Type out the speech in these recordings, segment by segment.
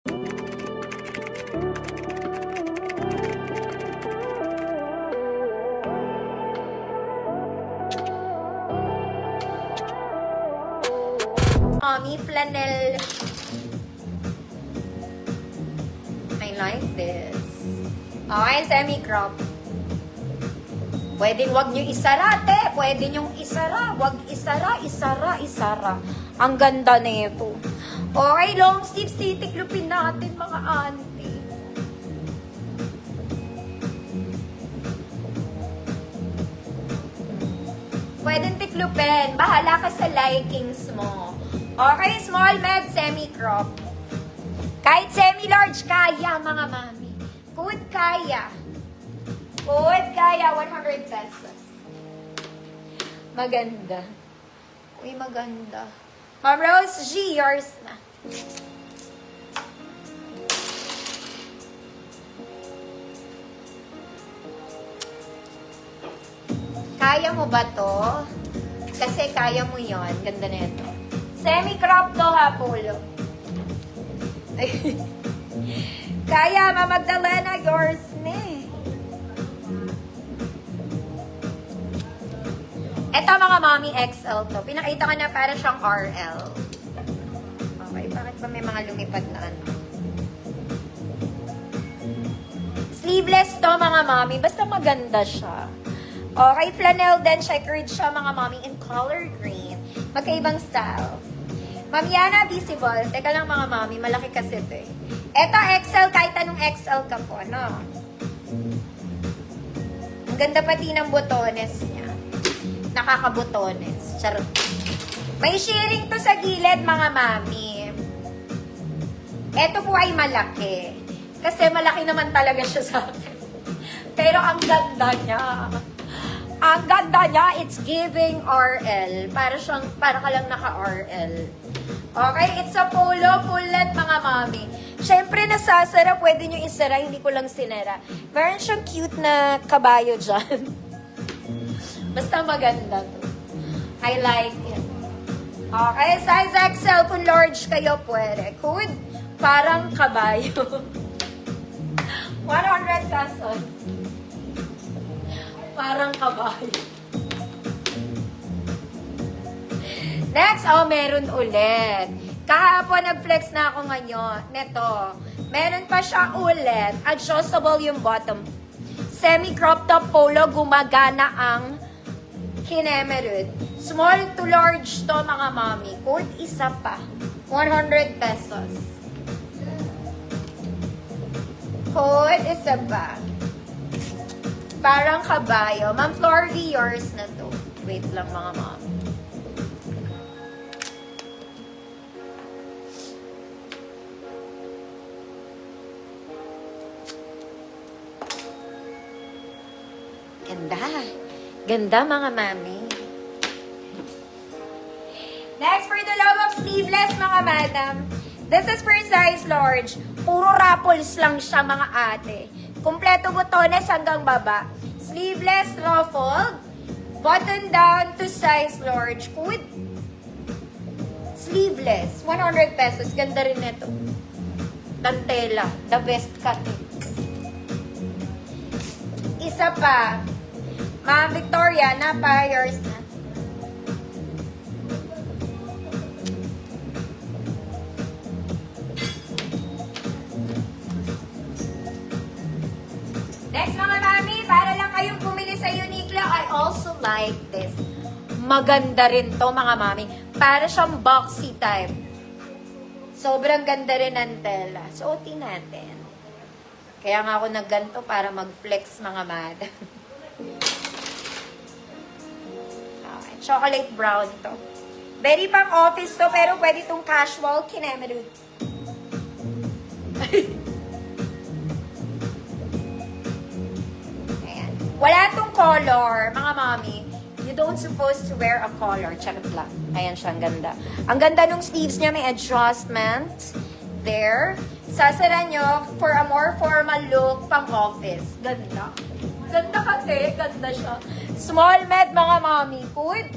Mommy flannel. I like this. Okay, semi-crop. Pwedeng wag nyo isara, te. Pwede nyong isara. Wag isara, isara, isara. Ang ganda na ito. Okay, long sleeves. Titiklupin natin, mga auntie. Pwedeng tiklupin. Bahala ka sa likings mo. Okay, small, med, semi-crop. Kahit semi-large, kaya, mga mami. Good, kaya. Good, kaya. 100 pesos. Maganda. Uy, maganda. Ma'am Rose G, yours na. Kaya mo ba to? Kasi kaya mo yon. Ganda na ito. Semi-crop to ha, Polo. Kaya, Ma Magdalena, yours na eh. Ito mga mommy XL to. Pinakita ko na para siyang RL. Okay, bakit ba may mga lumipad na ano? Sleeveless to mga mommy. Basta maganda siya. Okay, flannel din. Checkered siya mga mommy in color green. Magkaibang style. Mamiana visible. Teka lang mga mommy, malaki kasi ito eh. Ito XL, kahit anong XL ka po, no? Ang ganda pati ng botones niya. Nakakabotones. Charot. May shearing to sa gilid mga mami. Ito po ay malaki. Kasi malaki naman talaga siya sa akin. Pero ang ganda niya. Ang ganda niya, it's giving RL. Para ka lang naka-RL. Okay, it's a polo, full length mga mami. Siyempre, nasasara, pwede nyo isara, hindi ko lang sinara. Meron siyang cute na kabayo dyan. Basta maganda to. I like it. Okay, size XL, kung large kayo, pwede. Good, parang kabayo. 100 pesos. Parang kabayo. Next, meron ulit. Kahapon, nag-flex na ako ngayon. Neto. Meron pa siya ulit. Adjustable yung bottom. Semi-crop top polo, gumagana ang kinemerud. Small to large to, mga mami. Code isa pa. 100 pesos. Code isa pa. Parang kabayo. Ma'am Florvy, yours na to. Wait lang mga mami. Ganda. Ganda mga mami. Next, for the love of sleeveless mga madam. This is for size large. Puro raffles lang siya mga ate. Kompleto botones hanggang baba. Sleeveless ruffled. Button down to size large. With sleeveless. 100 pesos. Ganda rin ito. Dantela. The best cut. Isa pa. Ma'am Victoria, yours na. Next mga mami, para lang kayong pumili sa Uniqlo, I also like this. Maganda rin to mga mami. Para siyang boxy type. Sobrang ganda rin ng tela. Suotin natin. Kaya nga ako nagganto para mag-flex mga madam. Okay, chocolate brown to. Very pang office to, pero pwede itong casual kinemerud. Ayan. Wala tong color, mga mami. You don't supposed to wear a collar. Charot lang. Ayan siya, ang ganda. Ang ganda nung sleeves niya, may adjustment. There. Sasara nyo for a more formal look pang office. Ganda. Ganda kasi. Ganda siya. Small med, mga mami. Good.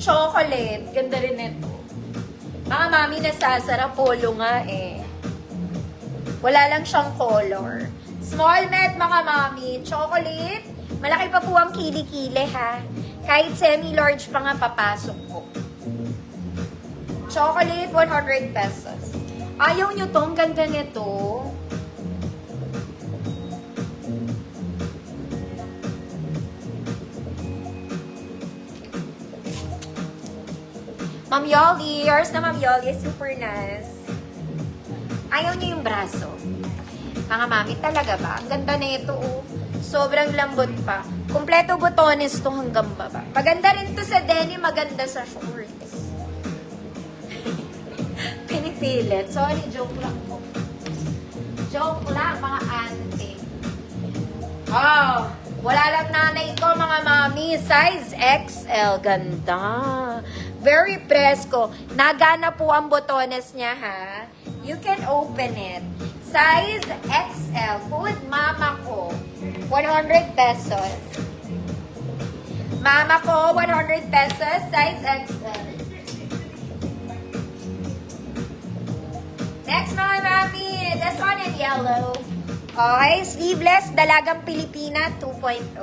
Chocolate. Ganda rin ito. Mga mami, nasasara. Polo nga eh. Wala lang siyang color. Small med, mga mami. Chocolate. Malaki pa po ang kili-kili, ha? Kahit semi-large pa nga papasok po. Chocolate, 100 pesos. Ayaw nyo tong ganda nito. Ma'am Yoli, yours na Ma'am Yoli, super nice. Ayaw niyo yung braso. Mga mami, talaga ba? Ang ganda na ito, oh. Sobrang lambot pa. Kompleto botones to hanggang baba. Maganda rin to sa denim, maganda sa shorts. Pinipilit. Sorry, joke lang po. Joke lang, mga auntie. Oh, wala lang nanay ko, mga mami. Size XL. Ganda. Very presko. Nagana po ang botones niya, ha? You can open it. Size XL. Code mama ko. 100 pesos. Mama ko, 100 pesos. Size XL. Next, mga mami. This one in yellow. Okay, sleeveless, Dalagang Pilipina 2.0.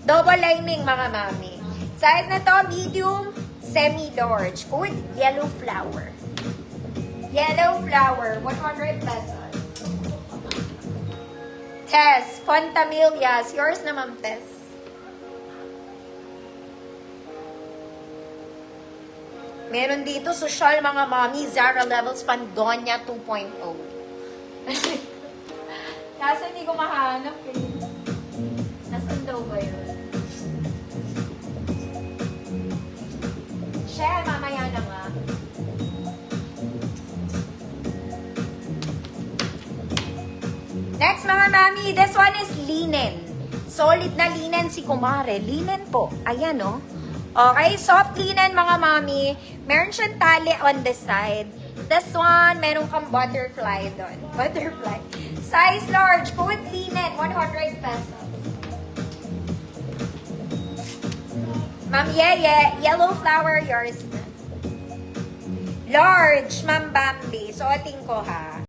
Double lining, mga mami. Size na to, medium, semi-large. Code yellow flower. Yellow flower, 100 pesos. Tess, Fontamillas. Yours na, Ma'am Tess. Meron dito, social, mga mami. Zara Levels Pandonia 2.0. Kaso hindi ko mahanap eh. Nasaan daw ba yun? Share, mamaya na nga. Next, mga mami, this one is linen. Solid na linen si Kumare. Linen po. Ayan, oh. Okay, soft linen, mga mami. Meron siyang tali on the side. This one, meron kang butterfly doon. Butterfly. Size large. Code linen, 100 pesos. Ma'am Yeye, yellow flower, yours na. Large, Ma'am Bambi. Suotin ko, ha.